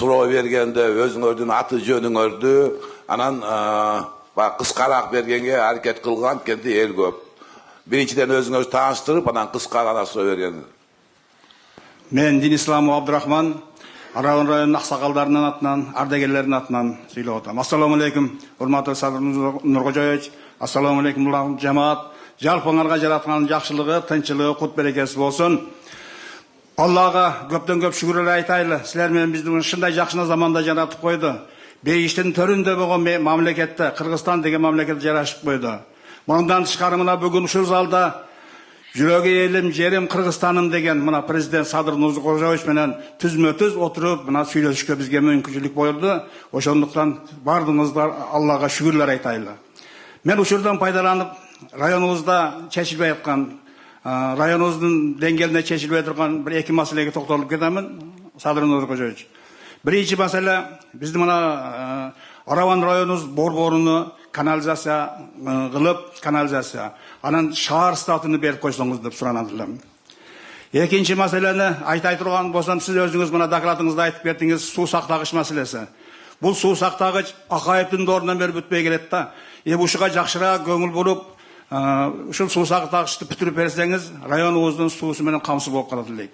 suroo bергende özüңөрдүn aty jönüңөрdü anan kıskarak bergenге hareket kılgan kendi el köp. Birinçiden özüңöz tanıştırıp anan kıska gana suroo bergen. Men Din Islamov Abdurrahman, Aravan rayonunun aksakалдарынын атынан, ардагерлердин атынан сүйлөп атам. Ассаламу алейкум, урматтуу Садыр Нуркожоевич. Ассаламу алейкум, жамаат. Жалпыңарга жараткан жакшылыгы, тынчылыгы, кут берекеси болсун. Аллага көптөн көп шүгүрлөр айтайлы. Силер менен бизди ушундай жакшы заманда жаратып койду. Бейиштин төрүндө болгон мамлекетте, Кыргызстан деген мамлекет жарашып койду. Мындан тышкары мына бүгүн ушул залда жүрөгү элим, жерим Кыргызстаным деген мына президент Садыр Нуркожоевич менен түзмө-түз отуруп мына сүйлөшүшкө бизге мүмкүнчүлүк болду. Ошондуктан бардыгыңыздар Аллага шүгүрлөр айтайлы. Мен ушурдан пайдаланып районубузда чечилбей аткан, районубуздун деңгээлинде чечилбей турган бир эки маселеге токтолуп кетемин, Садыр Нуркожоевич. Биринчи маселе биздин мына Араван районубуз борборуну канализация кылып, канализация анан шаар статусун берип койсоңуз деп суранат элем. Экинчи маселени айтай турган болсом, сиз өзүңүз мына докладыңызда айтып бердиңиз, суу сактагыч маселеси. Бул суу сактагыч Акаевдин доорунан бери бүтпөй келет да. Ушуга жакшыраак көңүл буруп, ушул суу сактагычты бүтүрүп берсеңиз, районубуздун суусу менен камсыз болуп калат элек.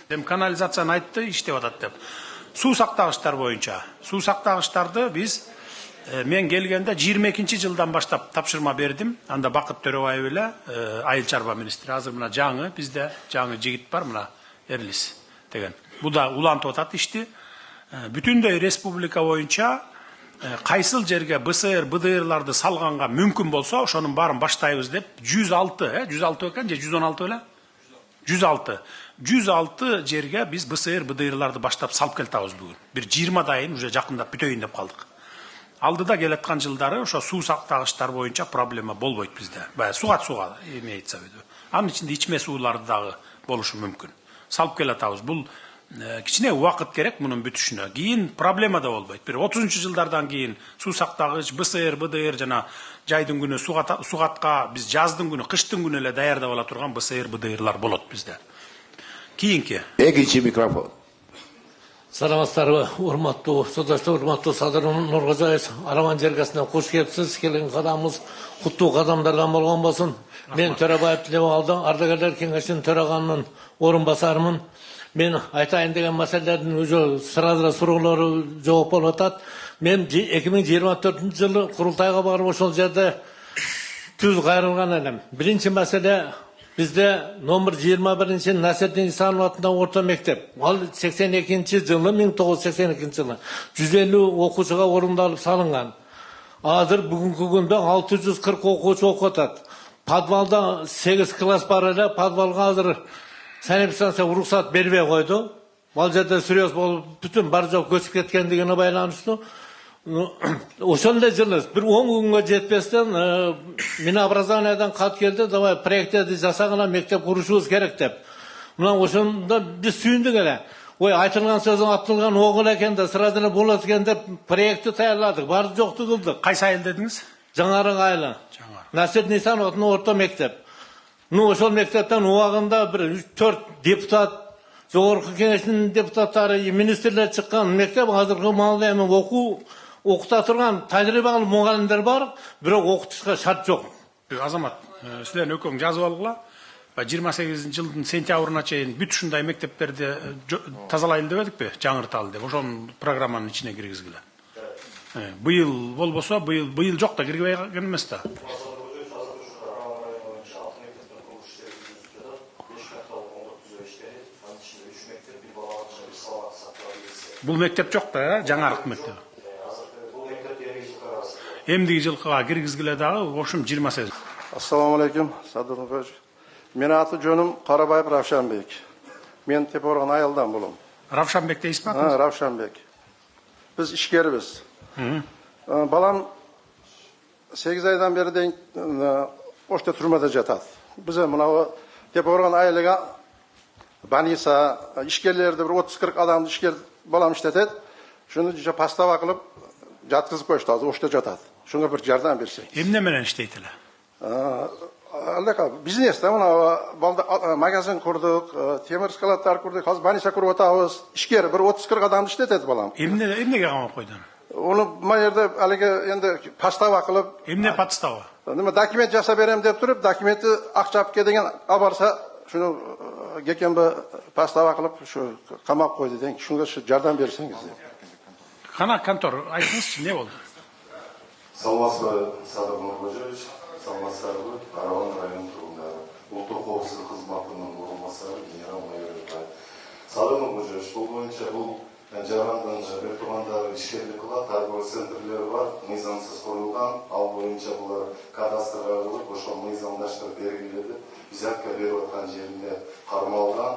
Канализацияны айтты, иштеп атат деп. Суу сактагычтар боюнча. Суу сактагычтарды биз мен келгенде 22-жылдан баштап тапшырма бердим. Анда Бакыт Төрөбаев эле айыл чарба министри. Азыр мына жаңы бизде жаңы жигит бар, мына Эрлис деген. Бу да улантып атат ишти. Бүтүндөй республика боюнча кайсыл жерге БСР, БДРларды салганга мүмкүн болсо, ошонун баарын баштайбыз деп 106 экен же 116 эле? 106 жерге биз БСР, БДРларды баштап салып келтабыз бүгүн. Бир 20 уже жакындап бүтөйүн деп калдык. Алдыда келаткан жылдары ошо суу сактагычтар боюнча проблема болбойт бизде. Баягы суга имеется в виду. Анын ичинде ичме сууларды дагы болушу мүмкүн. Салып келатабыз. Бул кичине убакыт керек мунун бүтүшүнө. Кийин проблема да болбойт. Бир 30-жылдардан кийин суу сактагыч, БСР, БДР жана жайдын күнү сугатка биз жаздын күнү, кыштын күнү эле даярдап ала турган БСР, БДРлар болот бизде. Кийинки. Экинчи микрофон. Саламаттарбы, урматтуу содоштор, урматтуу Садыр Нуркожоевич, Араван жергесине куш келипсиз. Келген кадамыбыз куттуу кадамдардан болгон болсун. Мен Төрөбаев Тилебалдын ардагерлер кеңешинин төраганынын орун басарымын. Мен айтайын деген маселелердин уже сразу суроолору жооп болуп атат. Мен 2024-жылы курултайга барып ошол жерде түз кайрылган элем. Биринчи маселе bizde номер 21 Насирдин Исанов атында орта мектеп. Ал 82-жылы, 1982-жылы 150 окуучуга орундалып салынган. Азыр бүгүнкү күндө 640 окуучу окуп атат. Подвалда 8 класс бар эле, подвалга азыр санэпстанция уруксат бербей койду. Ал жерде сүрөс болуп бүтүн бар жок көчүп кеткендигине байланыштуу. Ошондой жылы бир 10 күнгө жетпестен Минобразованиядан кат келди, давай проекттерди жасагыла мектеп курушубуз керек деп. Мына ошондо биз сүйүндүк эле. Ой, айтылган сөзүң аттылган огул экен да, сразу эле болот экен деп проектти даярладык, барды жокту кылдык. Кайсы айыл дедиңиз? Жаңарык айылы. Насирдин Исановдун орто мектеп. Ошол мектептен убагында бир 4 депутат, жогорку кеңештин депутаттары, министрлер чыккан мектеп азыркы маалда эми окута турган тажрыйбалуу мугалимдер бар, бирок окутушка шарт жок. Азамат, силер экөөң жазып алгыла. 28-жылдын сентябрына чейин бүт ушундай мектептерди тазалайын деп эдикпи, жаңырталы деп. Ошонун программанын ичине киргизгиле. Быйыл болбосо, быйыл жок да киргизбей эмес да. Бул мектеп жок да, жаңарык мектеп. Эмдиги жылкыга киргизгиле дагы, ошум 28. Ассаламу алейкум, Садыр Нуркожоевич. Мен аты жөнүм Карабаев Равшанбек. Мен Тепорган айылдан болом. Равшанбек дейсизби атыңыз? Равшанбек. Биз ишкербиз. Балам 8 айдан бери дейин ошто түрмөдө жатат. Биз мына Тепорган айылыга Баниса ишкерлерди бир 30-40 адамды ишкер балам иштетет. Шуну постава кылып жаткызып коюшту, азыр ошто жатат. Шуга бир жардам берсе. Эмне менен иштейт эле? бизнес да, мына магазин құрдық, темір складтар құрдық, қазір больница құрып отырмыз. Ішкер бір 30-40 адамды іштетеді балам. Эмнеге қамап қойды? Оны мына жерде әлгі енді подстава қылып, Эмне подстава? Nima dokument жасап берем деп turib, документті ақчапке деген албарса, шуны кекенбі подстава қылып, шу қамап қойды деген, шунға жардам берсеңіз деп. Қана контор, айтыңызшы, не болды? Саламатсызбы, Садыр Нұрғожаевич, саламатсызбы, Араван район тұрғындары, ұлттық қауіпсіздік қызметінің орынбасары генерал-майор. Садыр Нұрғожаевич, бұл бойынша бұл Жарандан бір тұрғандары ішкерлік қылат, торговый центрлері бар, мыйзамсыз құрылған, ал бойынша бұлар кадастрға қылып, ошол мыйзамдаштар белгіледі. Взятка беріп отқан жерінде қармалған,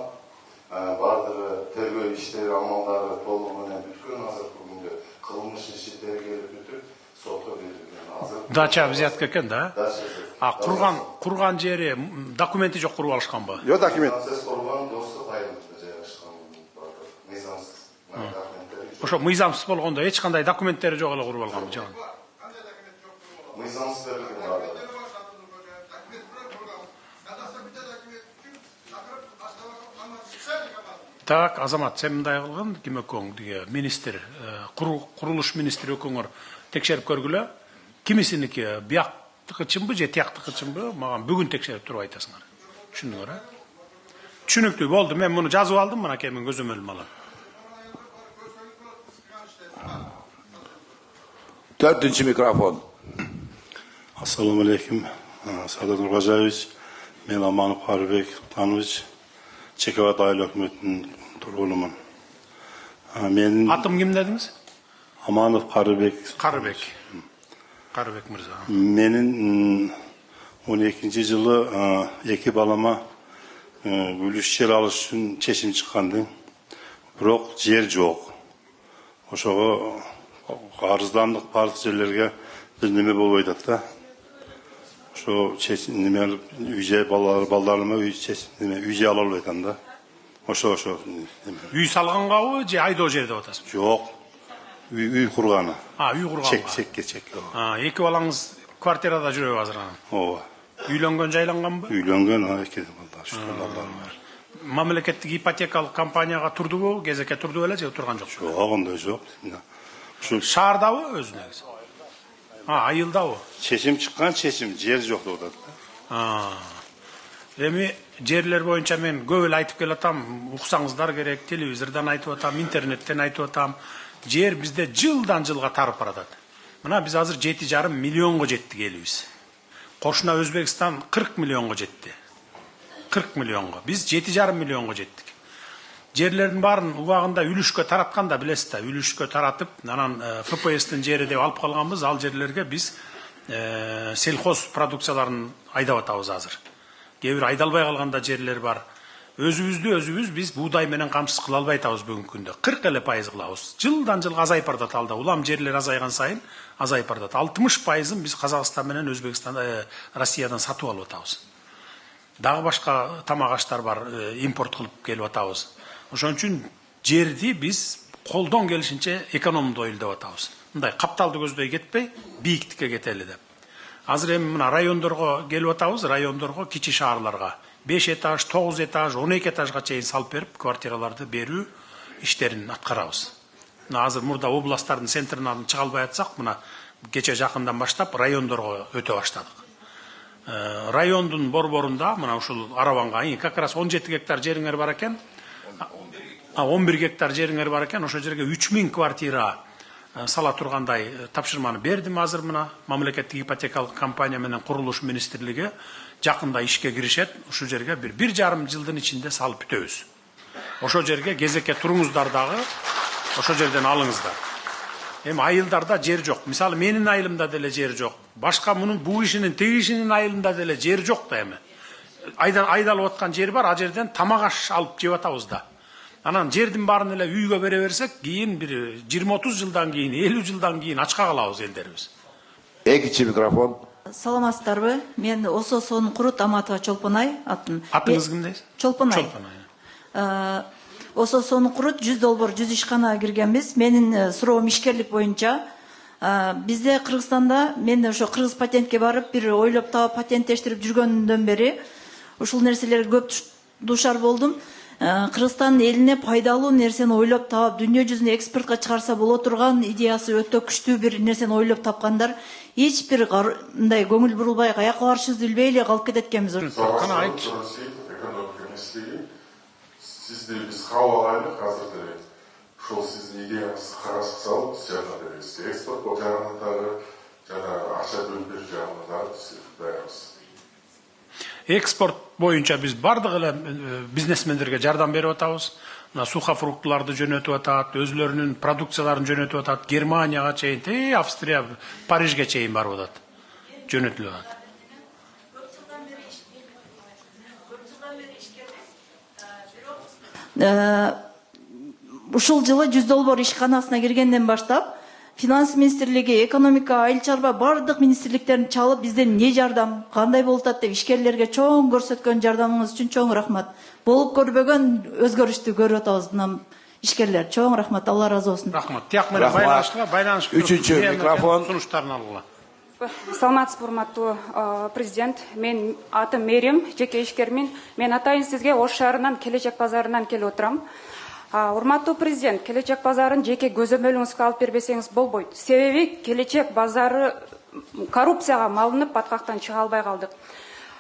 бардыры тергөө иштери амалдары толығымен бүткөн, азыр бүгүнкү кылмыш иши тергелип бүтүп, сотко берилген. Дача взятка экен да? А курган жери документи жок куруп алышкан ба? Yok dokument. Курган достук айылында жайгашкан мыйзамсыз. Ошо мыйзамсыз болгондо эч кандай документтери жок эле куруп алганбы жагын? Мыйзамсыз берилген. Так, Азамат, сен мындай кылгын, ким экөөң диге министр, курулуш министри экөөңөр текшерип көргүлө. Кимисиники бияктыкы чынбы же тияктыкы чынбы? Мага бүгүн текшерип туруп айтасыңар. Түшүндүңөр, а? Түшүнүктүү болду. Мен муну жазып алдым, мына мен көзөм өлүм алам. 4-cü mikrofon. Assalamu alaikum. Sadat Nurgazayevich, men Amanov Qaribek Tanovich, Çekovat Aile Hükümeti'nin turgulumun. Atım kim dediniz? Amanov Qaribek. Qaribek Mirza. Menin 12. yılı iki balama bölüş yer alış üçün çeşim çıkandı. Biroq yer yok. Oşoğu qarızdandık bazı yerlerge bir nime bolbaydı da. Şu çeşim nime alıp üye ballarıma üye alalıydı da. Oşo. Üy salğanğa je ayda o jerde otasın? Yok. Üy kurganı. Ha, üy kurganğa. Çek. Ha, iki balаңыз kvartirada жүрөбү азыр анан? Ооба. Үйлөнгөн, жайланганбы? Үйлөнгөн, эки балдар, Аллахым бар. Мамлекеттик ипотекалык компанияга турдубу, кезекке турду беле же турган жок? Жок, ондай жок. Шаардабы өзү негизи? Айылдабы? Чечим чыккан, жер жок деп атат. Эми жерлер боюнча мен көп эле айтып келатам, уксаңыздар керек, телевизордон айтып атам, интернеттен айтып атам. Жер бизде жылдан жылга тарып баратат. Мына биз азыр 7,5 миллионго жеттик элибиз. Кошуна Өзбекстан 40 миллионго жетти. 40 миллионго. Биз 7,5 миллионго жеттик. Жерлердин баарын убагында үлүшкө таратканда билесиз да, үлүшкө таратып, анан ФПСтин жери деп алып калганбыз, ал жерлерге биз сельхоз продукцияларын айдап атабыз азыр. Кээ бир айдалбай калганда жерлер бар. Өзүбүз биз буудай менен камсыз кыла албай атабыз бүгүнкү күндө. 40% кылабыз. Жылдан жылга азайып баратат алда. Улам жерлер азайган сайын азайып баратат. 60% биз Казакстан менен Өзбекстан, Россиядан сатып алып атабыз. Дагы башка тамак аштар бар, импорт кылып келип атабыз. Ошон үчүн жерди биз колдон келишинче экономдуу ойлоп атабыз. Мындай капталды көздөй кетпей, бийиктикке кетели деп. Азыр эми мына райондорго келип атабыз, райондорго, кичи шаарларга 5 этаж, 9 этаж, 12 этажга чейин салып берип, квартираларды берүү иштерин аткарабыз. Мына азыр мурда областтардын центринен чыга албай атсак, мына кече жакындан баштап райондорго өтө баштадык. Райондун борборунда, мына ушул Араванга, как раз 17 гектар жериңер бар экен. 11 гектар жериңер бар экен, ошо жерге 3000 квартира сала тургандай тапшырманы бердим азыр мына мамлекеттик ипотекалык компания менен курулуш министрлиги жакында ишке киришет. Ошо жерге 1,5 жылдын ичинде салып бүтөбүз. Ошо жерге кезекке туруңуздар дагы, ошо жерден алыңыздар. Эми айылдарда жер жок. Мисалы менин айылымда деле жер жок. Башка мунун бул кишинин, теги кишинин айылында деле жер жок да эми. Айдалып аткан жер бар, а жерден тамак аш алып жеп атабыз да. Анан жердин баарын эле үйгө бере берсек, кийин бир 20-30 жылдан кийин, 50 жылдан кийин ачка калабыз элдерибиз. Экинчи микрофон. Саламатсыздарбы? Мен Ососонун Курут Аматова Чолпонай атын. Атыңыз ким дейсиз? Чолпонай. Ососонун Курут 100 долбоор 100 ишканага киргенбиз. Менин суроом ишкерлик боюнча Бизде Кыргызстанда мен ошо кыргыз патентке барып бир ойлоп таап патенттештирип жүргөндөн бери ушул нерселерге көп дуушар болдум. Кыргызстан элине пайдалуу нерсени ойлоп таап, дүйнө жүзүнө экспортко чыгарса боло турган идеясы өтө күчтүү бир нерсени ойлоп тапкандар. Эч бир мындай көңүл бурулбай, аяка барышыбызды билбей эле калып кетет экенбиз. Сизди биз кабыл алайлык азыр ошол сиздин идеяңызды карашка салып жардам беребиз. Экспорт жагынан дагы жана акча бөлүп берүү жагынан дагы биз даярбыз. Экспорт боюнча биз бардык эле бизнесмендерге жардам берип атабыз. Мына сухофруктуларды жөнөтүп атат, өзлөрүнүн продукцияларын жөнөтүп атат, Германияга чейин, Австрия, Парижге чейин барып атат. Жөнөтүлүп атат. Ушул жылы 100 долбоор ишканасына киргенден баштап, Финанс министрлиги, экономика, айыл чарба бардык министрликтерин чалып, бизден не жардам, кандай болуп атат деп ишкерлерге чоң көрсөткөн жардамыңыз үчүн чоң рахмат. Болуп көрбөгөн өзгөрүштү көрүп атабыз мына ишкерлер. Чоң рахмат, Алла разы болсун. Рахмат. Тияк менен байланышып Үчүнчү микрофон. Сунуштарын алгыла. Саламатсызбы, урматтуу президент. Мен атым Мерим, жеке ишкермин. Мен атайын сизге Ош шаарынан Келечек базарынан келип отурам. Урматтуу президент, Келечек базарын жеке көзөмөлүңүзгө алып бербесеңиз болбойт. Себеби Келечек базары коррупцияга малынып баткактан чыга албай калдык.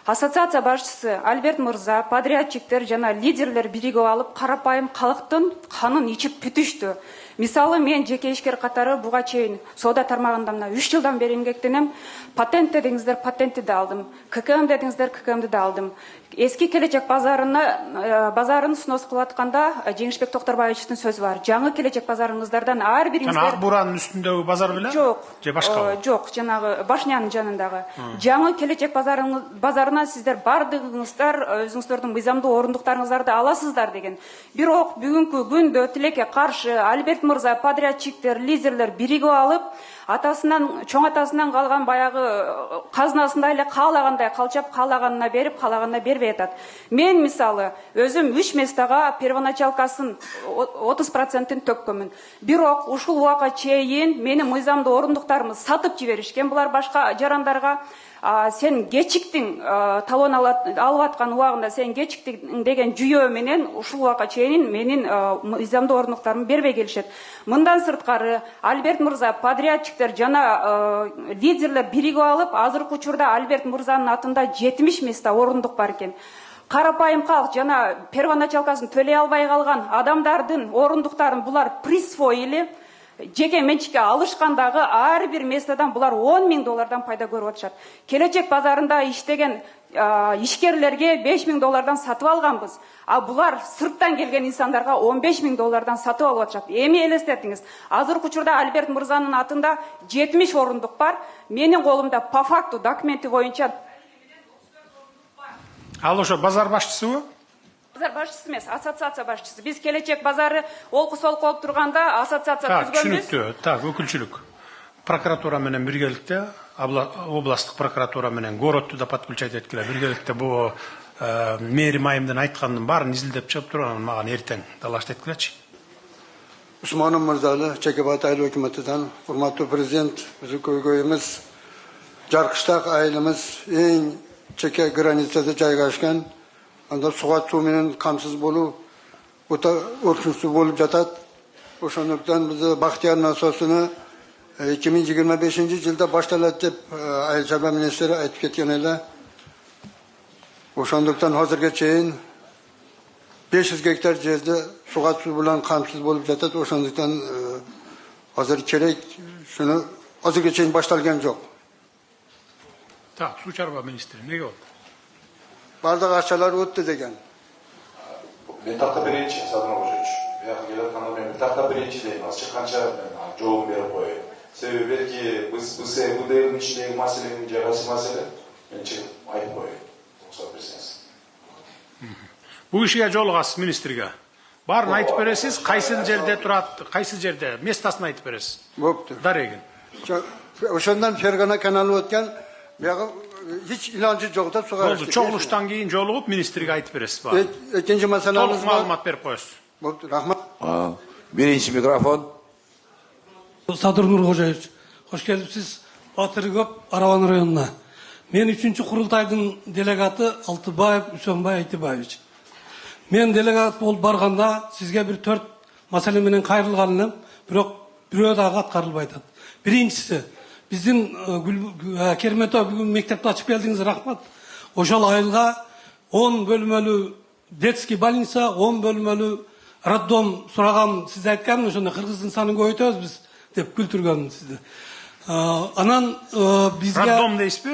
Ассоциация башчысы Альберт Мырза, подрядчиктер жана лидерлер биригип алып, карапайым калктын канын ичип бүтүштү. Мисалы, мен жеке ишкер катары буга чейин соода тармагында мына 3 жылдан бери эмгектенем. Патент дедиңиздер, патентти да алдым. ККМ дедиңиздер, ККМди да алдым. Эски Келечек базарын снос кылып атканда Жеңишбек Токторбаевичтин сөзү бар. Жаңы Келечек базарыңыздардан ар бириңиздер. Жана Ак Буранын үстүндөгү базар беле? Жок. Же башкабы? Жок, жанагы Башнянын жанындагы. Жаңы Келечек базарынан сиздер бардыгыңыздар өзүңүздөрдүн мыйзамдуу орундуктарыңыздарды аласыздар деген. Бирок бүгүнкү күндө тилекке каршы Альберт Мырза, подрядчиктер, лидерлер биригип алып, чоң атасынан калган баягы казнасында эле каалагандай калчап, каалаганына берип, каалаганына бербей атат. Мен мисалы өзүм 3 местага первоначалкасын 30%-ин төккөнмүн. Бирок ушул убакка чейин менин мыйзамдуу орундуктарымды сатып жиберишкен. Булар башка жарандарга сен кечиктиң талон алып аткан убагында сен кечиктиң деген жүйөө менен ушул убакка чейин менин мыйзамдуу орундуктарымды бербей келишет. Мындан сырткары Альберт Мырза, подрядчиктер жана лидерлер биригип алып, азыркы учурда Альберт Мырзанын атында 70 места орундук бар экен. Карапайым калк жана первоначалкасын төлөй албай калган адамдардын орундуктарын булар присвоили. Жеке менчикке алышкандагы ар бир местадан булар $10 000 пайда көрүп атышат. Келечек базарында иштеген ишкерлерге $5 000 сатып алганбыз. Булар сырттан келген инсандарга $15 000 сатып алып атышат. Эми элестетиңиз, азыркы учурда Альберт Мырзанын атында 70 орундук бар. Менин колумда по факту документи боюнча Ал ошо базар башчысыбы? Базар башчысы эмес, ассоциация башчысы. Биз Келечек базары олку-солку болуп турганда ассоциация түзгөнбүз. Түшүнүктүү. Так, өкүлчүлүк. Прокуратура менен биргеликте, областтык прокуратура менен городту да подключать эткиле. Биргеликте бу Мерим айымдын айтканынын баарын изилдеп чыгып турганын мага эртең далашт эткилечи. Усманов Мырзалы, Чекебат айыл өкмөтүнөн, урматтуу президент, биздин көйгөйүбүз, Жаркыштак айылыбыз эң чеке границада жайгашкан. Анда суга суу менен камсыз болуу өтө өркүнчүлүү болуп жатат. Ошондуктан биз Бактияр насосуну 2025 жылда башталат деп айыл чарба министри айтып кеткен эле. Ошондуктан азыркыга чейин 500 гектар жерде суга суу менен камсыз болуп жатат. Ошондуктан азыр керек шуну азыркыга чейин башталган жок. Так, суу чарба министри эмнеге болду? Бардык акчалар өттү деген. Мен такта биринчи, Садыр Нуркожоевич. Бияка келатканда мен такта биринчи дейм, азыр канча жообун берип коеюн. Себеби белки бул делдин ичиндеги маселенин же кайсы маселе мен чыгып айтып коеюн. Рухсат берсеңиз. Бул ишке жолугасыз министрге. Баарын айтып бересиз, кайсы жерде турат, кайсы жерде, местасын айтып бересиз. Бопту. Дарегин. Ошондон Фергана каналы өткөн, бияка hiç ilancı yok da suğa açtık. Çoğuluştan keyin jolugup ministrige aytıp beresiz. İkinci masalemiz var. Toluk malumat berip koyasiz. Rahmat. Birinci mikrofon. Sadır Nurkojayevich, Hoş gelipsiz Batırgöp Aravan rayonuna. Men 3-cü kurultaydın delegatı Altıbayev Üsönbay Aytıbayeviç. Men delegat bolup barganda sizge bir 4 masale menen kayrılganım, birok birөө dagы atkarılbay атат. Birincisi, bizdin Kermeto bugün mektepte açıp geldiniz, rahmat. Oşal ayılga 10 bölmölü детский больница, 10 bölmölü роддом сураган, siz aytkan ошондо кыргыздын санын көбөйтөбүз biz деп күлтүргөн sizди. Анан бизге Роддом дейсизби?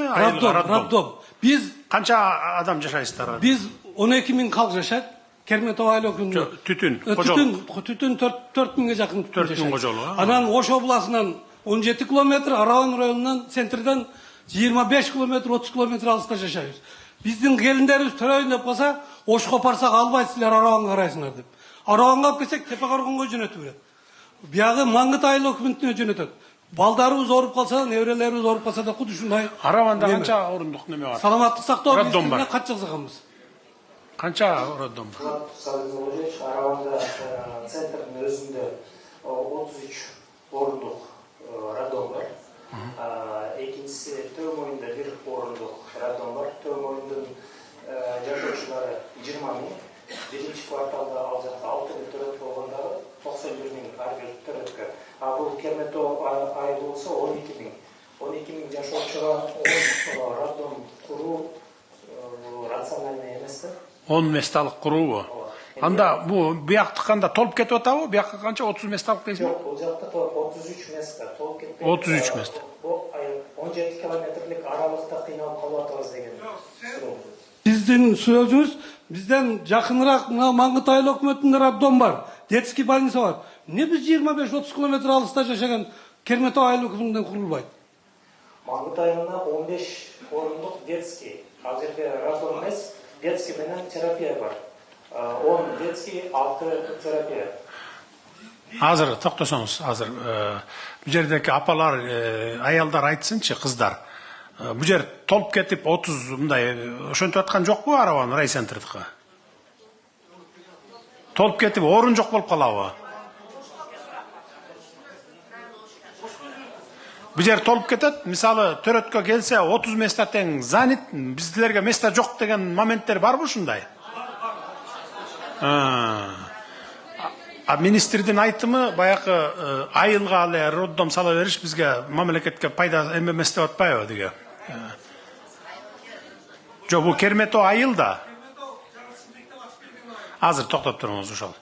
Роддом. Biz Канча адам жашайсыздар? Biz 12.000 halk жашайт. Керметов айыл округунда. Түтүн, Түтүн 4000ге жакын түтүн жашайт. 4000 кожолук. Анан Ош областынан 17 километр, Араван районунан центрден 25 километр, 30 километр алыста жашайбыз. Биздин келиндерибиз төрөйүн деп калса, Ошко барсак албайсыздар, Араванга карайсыңар деп. Араванга алып келсек, Тепе-Коргонго жөнөтүп берет. Биягы Маңгыт айыл өкмөтүнө жөнөтөт. Балдарыбыз ооруп калса, неберелерибиз ооруп калса да куд ушундай. Араванда канча орындук неме бар? Саламаттык сактоо биздин кат жасаганбыз. Канча роддом? Араванда центрдин өзүндө 33 орындук роддом бар. Экинчиси Төмөйүндө 1 орындук роддом бар. Төмөйүндүн жашоочулары 20 миң. Биринчи кварталда ал жакта 6 миң төрөт болгондагы 91 миң ар бир төрөткө. Бул Кермето айыл болсо 12 миң. 12 миң жашоочуга роддом куруу рациональный эмес да. 10 месталык куруубу? Анда бу бияктыкканда толуп кетип атабы? Биякка канча 30 месталык дейсизби? Жок, бул жакта 33 места толуп кетпейт. 33 места. Бул 17 километрлик аралыкта кыйналып калып атабыз деген. Биздин сөзүбүз, бизден жакыныраак Маңгыт айыл өкмөтүндө роддом бар, детский больница бар. Эмне биз 25-30 километр алыста жашаган Кермето айыл өкмөтүндөн курулбайт? Маңгыт айылында 15 орындук детский, ал жерде роддом эмес, детский менен терапия бар. 10 детский, 6 терапия. Азыр токтосоңуз, азыр бу жердеки апалар, аялдар айтсынчы, кыздар. Бу жер толуп кетип 30 мындай ошентип аткан жокпу Араван райцентрдыкы? Толуп кетип орун жок болуп калабы? Бу жер толуп кетет, мисалы төрөткө келсе 30 места тең занят, биздерге места жок деген моменттер барбы ушундай? Министрдин айтымы баягы айылга эле роддом сала бериш бизге мамлекетке пайда эмес деп атпайбы деге. Жок, бул Кермето айылда. Азыр токтоп туруңуз ошол.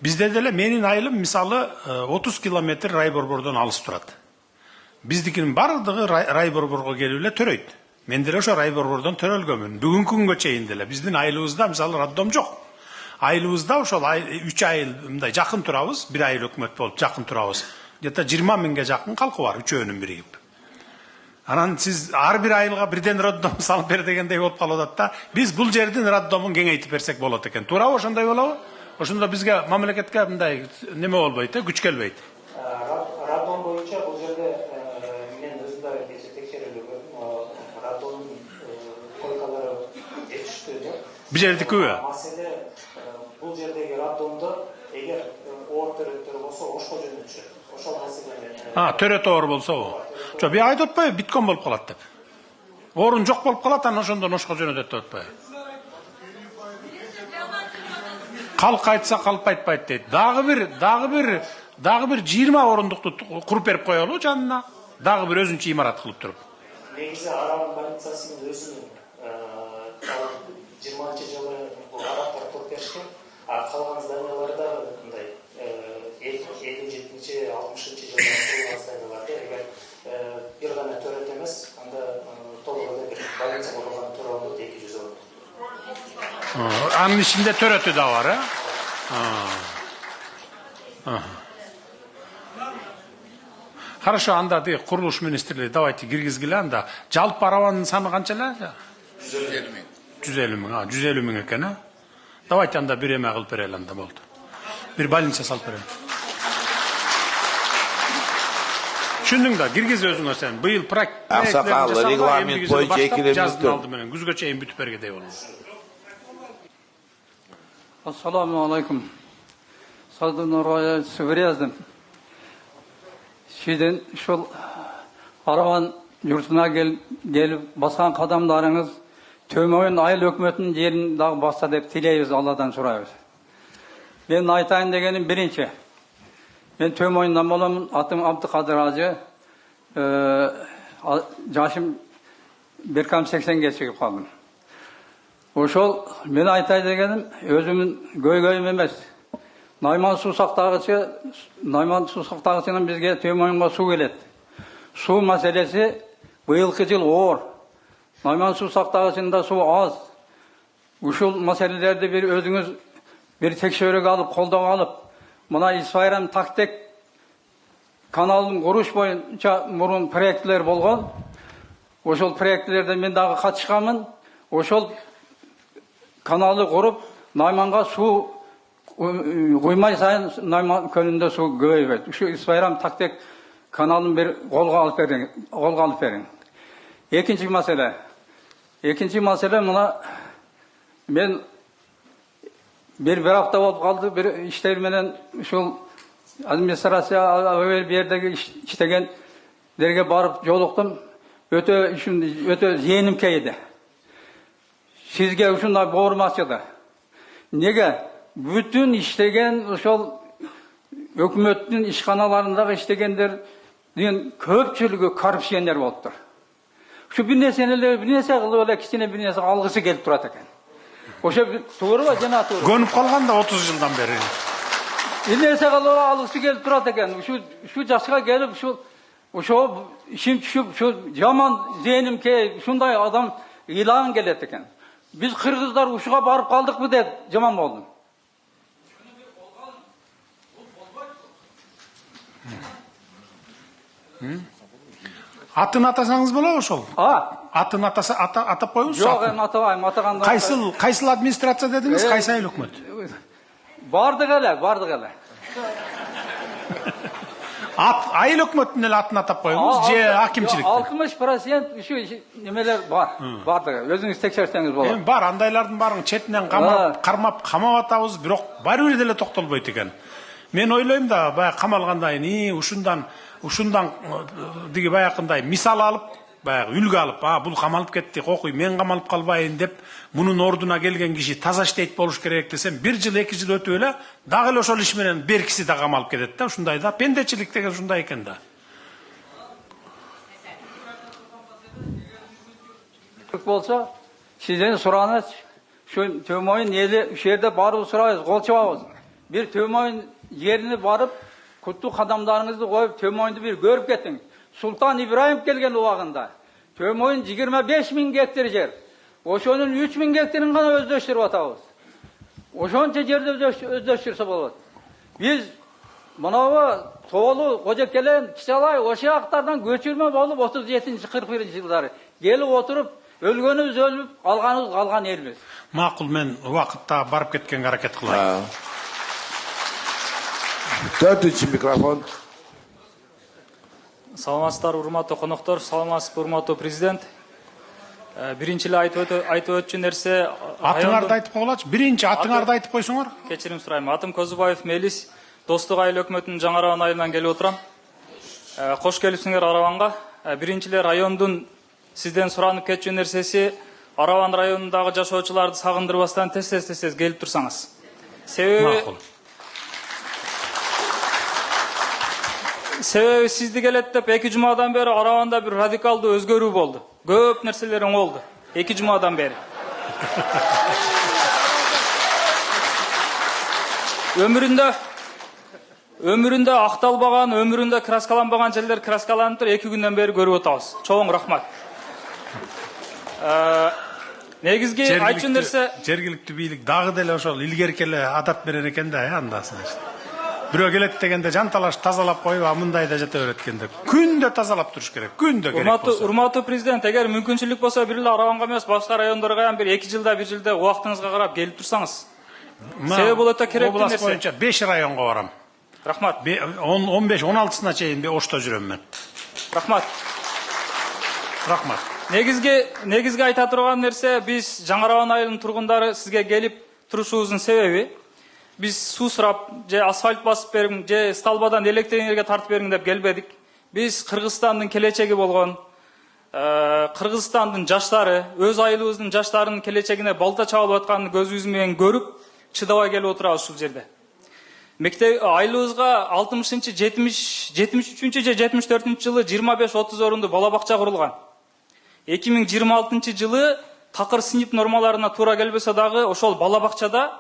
Бизде деле менин айылым мисалы 30 километр райборбордон алыс турат. Биздикинин бардыгы райборборго келип эле төрөйт. Мен деле ошо райборбордон төрөлгөмүн. Бүгүнкү күнгө чейин деле биздин айылыбызда мисалы роддом жок. Айылыбызда ошол 3 айыл мындай жакын турабыз, бир айыл өкмөт болуп жакын турабыз. Где-то 20 миңге жакын калкы бар, үчөөнүн биригип. Анан сиз ар бир айылга бирден роддом салып бер дегендей болуп калып атат да. Биз бул жердин роддомун кеңейтип берсек болот экен. Туурабы, ошондой болобу? Ошондо бизге мамлекетке мындай неме болбойт, күч келбейт. Роддом боюнча бул жерде мен өзүм да кече текшерүүгө көрдүм. Роддомдун койкалары жетиштүү жок. Бул жердикиби? Маселе бул жердеги роддомдо эгер оор төрөттөр болсо Ошко жөнөтүшөт. Ошол маселени. Төрөт оор болсобу? Жок, бия айтып атпайбы, биткон болуп калат деп. Орун жок болуп калат, анан ошондон Ошко жөнөтөт деп атпайбы? Калк айтса калп айтпайт дейт. Дагы бир 20 орундукту куруп берип коелу жанына. Дагы бир өзүнчө имарат кылып туруп. Негизи Араван больницасынын өзүнүн 20-жылы арабтар туруп беришкен. Калган зданияларда мындай 57-60-жылы курулган зданияларда эгер бир гана төрөт эмес, анда толук эле бир больница курулган туралы 200 орун. Анын ичинде төрөтү да бар, Хорошо, анда курулуш министрлиги давайте киргизгиле анда. Жалпы Араванын саны канча эле? 150 миң. 150 миң, 150 миң экен, Давайте анда бир эме кылып берели анда болду. Бир больница салып берели. Түшүндүң да, киргиз өзүңөр сен. Быйыл аксакал регламент боюнча 2 жаздын алды менен күзгө чейин бүтүп бергедей болот. Assalamu alaikum. Sadın oraya Sivriyazdın. Sizden şu Aravan yurtuna gelip basan kadamlarınız Tömoyun ayıl hükümetinin yerini daha bassa dep tileybiz, Allah'tan sorayız. Ben aytayın degenim birinci. Ben Tömoyundan bolamın, atım Abdülkadir Hacı. Yaşım 180 geçip kaldım. Oşol ben aytay degenim özümün göy emez. Nayman Susaqtağıçının bizge Tömoyunga su gelet. Su meselesi bu yılki yıl oğur. Nayman Susaqtağıçında su az. Uşul meselelerde bir özünüz bir tekşörük alıp, koldan alıp, buna İsfairem taktek kanalın kuruş boyunca murun proyektler bolgan. Oşol proyektlerden ben dağı kaçışkamın. Oşol kanalı kurup, Nayman'a su koymay sayın Nayman kölünde su göğübet. Şu İsfairem taktek kanalın bir kolga alıp verin. İkinci mesele buna ben bir hafta olup kaldı bir işlermeden şu administrasiya bir yerdeki iştegen derge barıp yoluktum. Öte yeğenim keydi. Sizge şunday boğurmasıydı. Nege? Bütün iştegen şol hükümetin işkanalarındaki iştegenler köpçülüğü korrupsiyenler oldular. Şu bir nese öyle kişine bir nese algısı gelip durat eken. Oşa doğru mu gene doğru? Gönüp kalgan da 30 yıldan beri. Bir nese algısı gelip durat eken. Şu yaşa gelip şu yaman zihnim ki şunday adam ilan gelet eken. Biz Kırgızlar uşuğa barıp kaldık mı de yaman oldu. Atın atasanız bola oşol. Atın atasa atap koyunuz. Yok, ben atavayım, ataganda. Kaysıl administrasiya dediniz, kaysı ayıl hükümet? Bardık hele. Ayıl hükümetinden atın atap koyunuz, hakimçilikte. 60% şu nemeler var. Bardık. Özünüz tekşerseniz bolar. Bar, andaylardın barın çetinden karmap atabız, birok bari öyle dele toktolboyt eken. Men oylayım da baya kamalganday, ушундан диги баягындай мисал алып, баягы үлгү алып, бул камалып кетти, кокуй мен камалып калбайын деп, мунун ордуна келген киши таза иштейт болуш керек десем, 1 жыл 2 жыл өтүп эле дагы эле ошол иш менен беркиси да камалып кетет да, ушундай да. Пендечилик деген ушундай экен да. Болса, сизден сураныз, şu Tömoyun yeri şu yerde barıp surayız, kol çababız. Bir Tömoyun yerini barıp kutlu adamlarınızı koyup Tömoyun'u bir görüp getin. Sultan İbrahim gelgen o vagında. Tömoyun 25.000 gektar yer. Oşonun 3.000 gektarın gana özdeştirip atağız. Oşonca yerde özdeştirse bolot. Biz manavu Toğlu, Kocakelen, Kişalay, Oşayaklardan göçürme bolup 37-41 yılları. Gelip oturup ölgönüz ölüp, alganız kalgan elimiz. Makul, men vakıtta barıp ketken hareket kılayım. 4-cü mikrofon. Саламатсыздар, урматтуу коноктор, саламатсызбы, урматтуу президент. Биринчи эле айтып өтчү нерсе, атыңарды айтып койгулачы. Биринчи атыңарды айтып койсоңор. Кечирим сурайм. Атым Козубаев Мелис, Достук айыл өкмөтүнүн Жаңы Араван айылынан келип отурам. Кош келипсиңер Араванга. Биринчи эле райондун сизден суранып кетчү нерсеси, Араван районундагы жашоочуларды сагындырбастан тез келип турсаңыз. Себеби сизди келет деп 2 жумадан бери Араванда bir радикалдуу өзгөрүү болду. Көп нерселер оңолду. 2 жумадан бери. Өмүрүндө акталбаган, өмүрүндө краскаланбаган жерлер краскаланып тур, 2 күндөн бери көрүп атабыз. Чоң рахмат. Негизги айтчу нерсе, жергиликтүү бийлик дагы деле ошол илгерки эле адап берер экен да, андасын. Бирөө келет дегенде жанталаш тазалап коюп, мындай да жата берет экен деп. Күндө тазалап туруш керек, күндө керек болсо. Урматтуу президент, эгер мүмкүнчүлүк болсо бир эле Араванга эмес, башка райондорго ham bir 2 жылда, 1 жылда убактыңызга карап келип турсаңыз. Себеби бул өтө керектүү нерсе. Област боюнча 5 районго барам. Рахмат. 15-16-сына чейин Ошто жүрөм мен. Рахмат. Негизги айта турган нерсе, биз Жаңы Араван айылынын тургундары сизге келип турушубуздун себеби, биз суу сурап, же асфальт басып бериң, же столбадан электр энергия тартып бериң деп келбедик. Биз Кыргызстандын келечеги болгон, Кыргызстандын жаштары, өз айылыбыздын жаштарынын келечегине балта чабылып атканын көзүбүз менен көрүп, чыдабай келип отурабыз ушул жерде. Мектеп айылыбызга 60-70, 73 же 74 жылы 25-30 орунду бала бакча курулган. 2026 жылы такыр синип нормаларына туура келбесе дагы ошол бала бакчада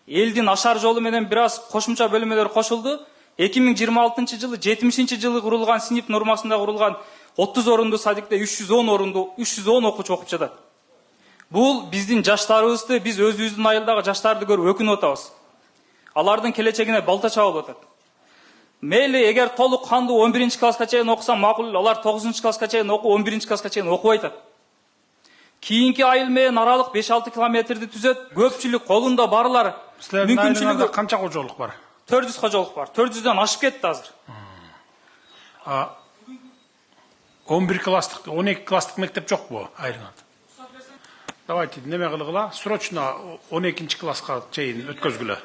элдин ашар жолу менен бир аз кошумча бөлмөлөр кошулду. 2026 жылы 70 жылы курулган синип нормасында курулган 30 орунду садикте 310 окуучу окуп жатат. Бул биздин жаштарыбызды, биз өзүбүздүн айылдагы жаштарды көрүп өкүнүп атабыз. Алардын келечегине балта чабылып атат. Мейли эгер толук кандуу 11-класска чейин окуса макул, алар 9-класска чейин окуп, 11-класска чейин окубай атат. Кийинки айыл менен аралык 5-6 километрди түзөт. Көпчүлүк колунда барлар мүмкүнчүлүгү канча кожолук бар? 400 кожолук бар. 400дөн ашып кетти азыр. 11 класстык, 12 класстык мектеп жокпу айылыңызда? Давайте неме кылгыла, срочно 12-класска чейин өткөзгүлө.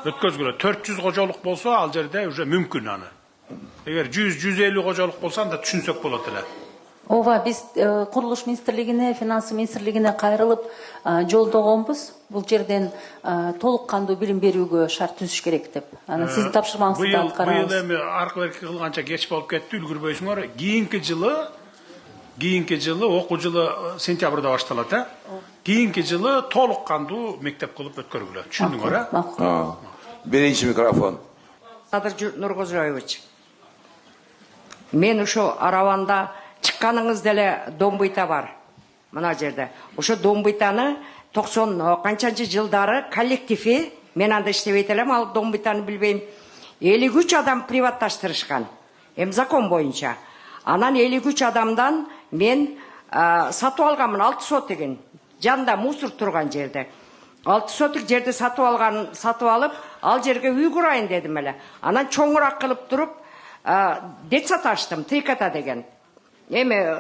400 кожолук болсо, ал жерде уже мүмкүн аны. Эгер 100-150 кожолук болсо, анда түшүнсөк болот эле. Ооба, биз курулуш министрлигине, финансы министрлигине кайрылып жолдогонбуз. Бул жерден толук кандуу билим берүүгө шарт түзүш керек деп. Анан сиздин тапшырмаңызды да аткарабыз. Быйыл эми аркы берки кылганча кеч болуп кетти, үлгүрбөйсүңөр. Кийинки жылы окуу жылы сентябрда башталат, э? Кийинки жылы толук кандуу мектеп кылып өткөрүлөт. Түшүндүңөр, э? Биринчи микрофон. Садыр Нургозоевич. Мен ошо Араванда чыкканыңыз деле Домбыйта бар. Мына жерде. Ошо Домбыйтаны 90 канчанчы жылдары коллективи, мен анда иштебейт элем, ал Домбыйтаны билбейм. 53 адам приватташтырышкан. Закон боюнча. Анан 53 адамдан мен сатып алганмын 6 сотыгын. Жанында мусор турган жерде. 6 сотык жерди сатып алып, ал жерге үй курайын дедим эле. Анан чоңураак кылып туруп, детсад аштым, Триката деген. Эми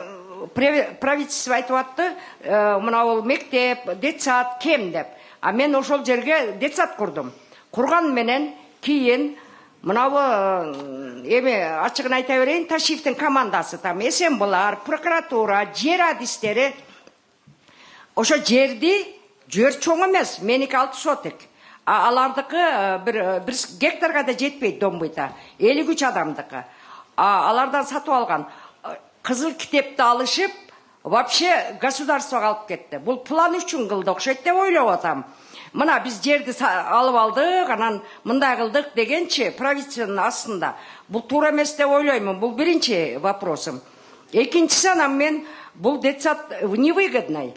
правительство айтып атты, мына ол мектеп, детсад кем деп. А мен ошол жерге детсад курдум. Курган менен кийин мына эми ачыгын айта берейин, Ташиевдин командасы там СМБлар, прокуратура, жер адистери ошо жерди жер чоң эмес, меники 6 сотык. А алардыкы бир гектарга да жетпейт Домбыйта. 53 адамдыкы. Алардан сатып алган. Кызыл китепти алышып, вообще государствого алып кетти. Бул план үчүн кылды окшойт деп ойлоп атам. Мына биз жерди алып алдык, анан мындай кылдык дегенчи правительствонун астында. Бул туура эмес деп ойлоймун. Бул биринчи вопросум. Экинчиси, анан мен бул детсад невыгодный.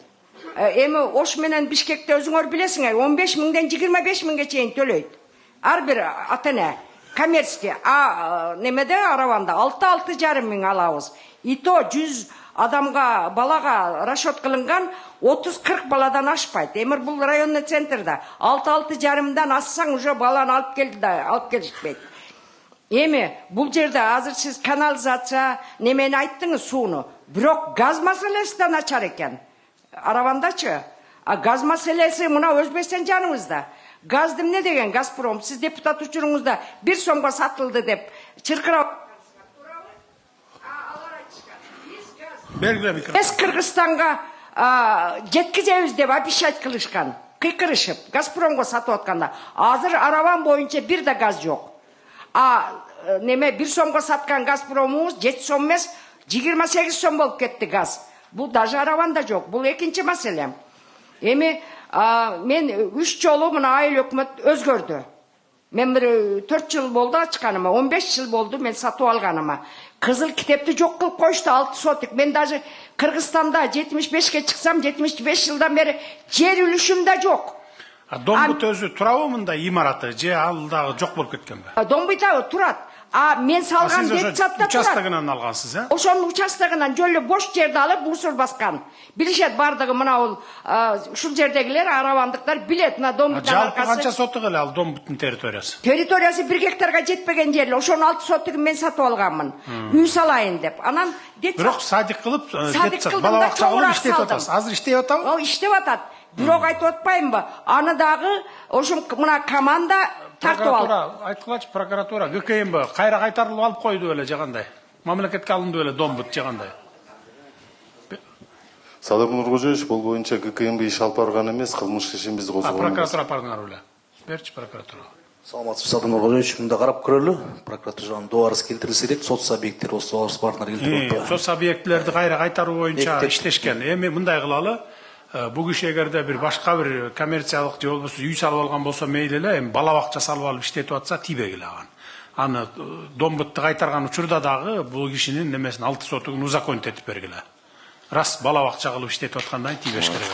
Эми Ош менен Бишкекте өзүңөр билесиңер, 15 миңден 25 миңге чейин төлөйт. Ар бир ата-эне коммерческий. Немеде Араванда 6-6,5 миң алабыз. И то 100 адамга, балага расчет кылынган 30-40 баладан ашпайт. Эмир бул районный центрда 6-6,5-дан ассаң уже баланы алып келди да, алып келишпейт. Эми бул жерде азыр сиз канализация немени айттыңыз, сууну. Бирок газ маселеси да начар экен. Аравандачы. Газ маселеси мына Өзбекстан жаныбызда. Газды эмне деген Газпром? Сиз депутат учуруңузда 1 сомго сатылды деп чыркырап. Биз Кыргызстанга жеткизебиз деп обещать кылышкан. Кыйкырышып, Газпромго сатып атканда. Азыр Араван боюнча бир да газ жок. Неме 1 сомго саткан Газпромубуз 7 сом эмес, 28 сом болуп кетти газ. Бул даже Араванда жок. Бул экинчи маселе. Эми мен 3 жолу мына айыл өкмөт өзгөрдү. Мен бир 4 жыл болду ачканыма, 15 жыл болду мен сатып алганыма. Кызыл китепти жок кылып коюшту 6 сотык. Мен даже Кыргызстанда 75ке чыксам, 75 жылдан бери жер үлүшүм да жок. Домбут өзү турабы мында имараты, же ал дагы жок болуп кеткенби? Домбуйта турат. Мен салган детсадда турат. Участогунан алгансыз, э? Ошонун участогунан жолу бош жерди алып мусор баскан. Билишет бардыгы мына ол ушул жердегилер, аравандыктар билет мына Домбуттан аркасы. Жалпы канча сотук эле ал Домбуттун территориясы? Территориясы 1 гектарга жетпеген жер. Ошонун 6 сотугун мен сатып алганмын. Үй салайын деп. Анан детсад. Бирок садик кылып, детсад бала бакча кылып иштеп атасыз. Азыр иштеп атабы? Иштеп атат. бирок айтып атпаймынбы? Аны дагы ошо мына команда тартып алды. Айткылачы прокуратура ГКМБ кайра кайтарылып алып койду эле жагандай. Мамлекетке алынды эле домбут жагандай. Садыр Нуркожоевич, бул боюнча ГКМБ иш алып барган эмес, кылмыш ишин биз козгогон. Прокуратура бардыңар беле. Берчи прокуратура. Саламатсызбы, Садыр Нуркожоевич, мында карап көрөлү. Прокуратура доарыс келтирилсе деп, сот объекттер осы бардыңар келтирип атты. Сот объекттерди кайра кайтаруу боюнча иштешкен. Эми мындай кылалы. Бул киши эгерде бир башка бир коммерциялык же болбосо үй салып алган болсо мейли эле, эми бала бакча салып алып иштетип атса тийбегиле аган. Аны домбутты кайтарган учурда дагы бул кишинин немесин 6 сотугун узаконить этип бергиле. Рас бала бакча кылып иштетип аткандан тийбеш керек.